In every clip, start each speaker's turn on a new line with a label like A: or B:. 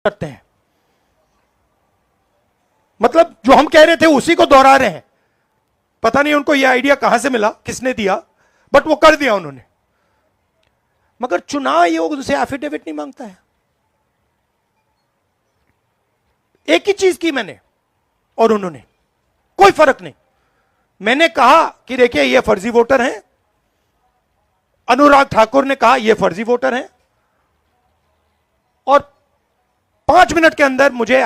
A: करते हैं। मतलब जो हम कह रहे थे उसी को दोहरा रहे हैं। पता नहीं उनको यह आइडिया कहां से मिला, किसने दिया, बट वो कर दिया उन्होंने। मगर चुनाव आयोग उनसे एफिडेविट नहीं मांगता है। एक ही चीज की मैंने और उन्होंने, कोई फर्क नहीं। मैंने कहा कि देखिए ये फर्जी वोटर हैं, अनुराग ठाकुर ने कहा ये फर्जी वोटर हैं, और 5 मिनट के अंदर मुझसे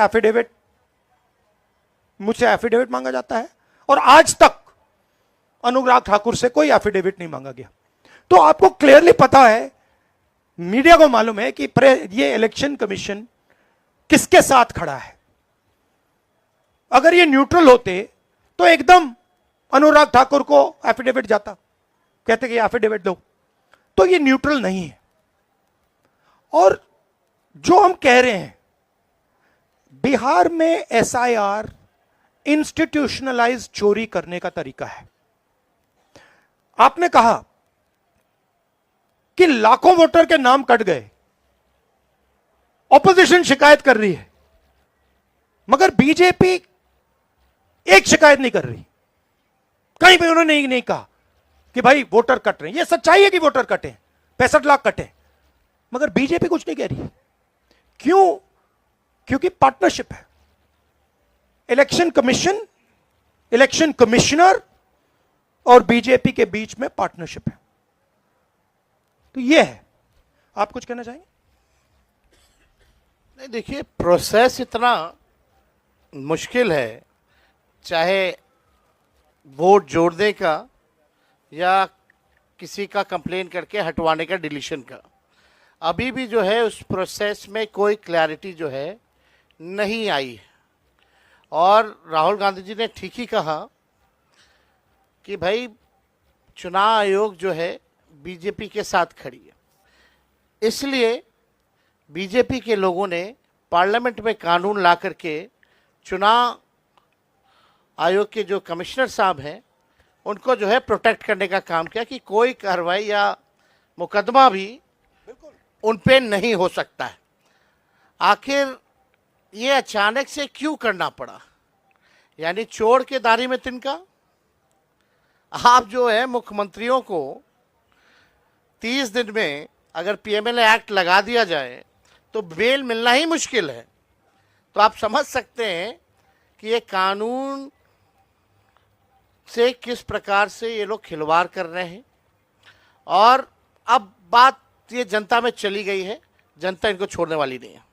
A: एफिडेविट मांगा जाता है। और आज तक अनुराग ठाकुर से कोई एफिडेविट नहीं मांगा गया। तो आपको क्लियरली पता है, मीडिया को मालूम है कि ये इलेक्शन कमीशन किसके साथ खड़ा है। अगर ये न्यूट्रल होते तो एकदम अनुराग ठाकुर को एफिडेविट जाता, कहते कि एफिडेविट दो। तो ये न्यूट्रल नहीं है। और जो हम कह रहे हैं, बिहार में एसआईआर इंस्टीट्यूशनलाइज चोरी करने का तरीका है। आपने कहा कि लाखों वोटर के नाम कट गए, ऑपोजिशन शिकायत कर रही है, मगर बीजेपी एक शिकायत नहीं कर रही। कहीं भी उन्होंने नहीं कहा कि भाई वोटर कट रहे हैं। यह सच्चाई है कि वोटर कटे, 65 लाख कटे, मगर बीजेपी कुछ नहीं कह रही। क्यों? क्योंकि पार्टनरशिप है। इलेक्शन कमीशन, इलेक्शन कमिश्नर और बीजेपी के बीच में पार्टनरशिप है। तो यह है। आप कुछ कहना चाहेंगे?
B: नहीं, देखिए, प्रोसेस इतना मुश्किल है, चाहे वोट जोड़ने का या किसी का कंप्लेन करके हटवाने का, डिलीशन का। अभी भी जो है उस प्रोसेस में कोई क्लैरिटी जो है नहीं आई है। और राहुल गांधी जी ने ठीक ही कहा कि भाई चुनाव आयोग जो है बीजेपी के साथ खड़ी है। इसलिए बीजेपी के लोगों ने पार्लियामेंट में कानून ला करके चुनाव आयोग के जो कमिश्नर साहब हैं उनको जो है प्रोटेक्ट करने का काम किया कि कोई कार्रवाई या मुकदमा भी उन पे नहीं हो सकता है। आखिर ये अचानक से क्यों करना पड़ा? यानी चोर के दाढ़ी में तिनका। आप जो है मुख्यमंत्रियों को 30 दिन में अगर पीएमएलए एक्ट लगा दिया जाए तो बेल मिलना ही मुश्किल है। तो आप समझ सकते हैं कि ये कानून से किस प्रकार से ये लोग खिलवाड़ कर रहे हैं। और अब बात ये जनता में चली गई है, जनता इनको छोड़ने वाली नहीं है।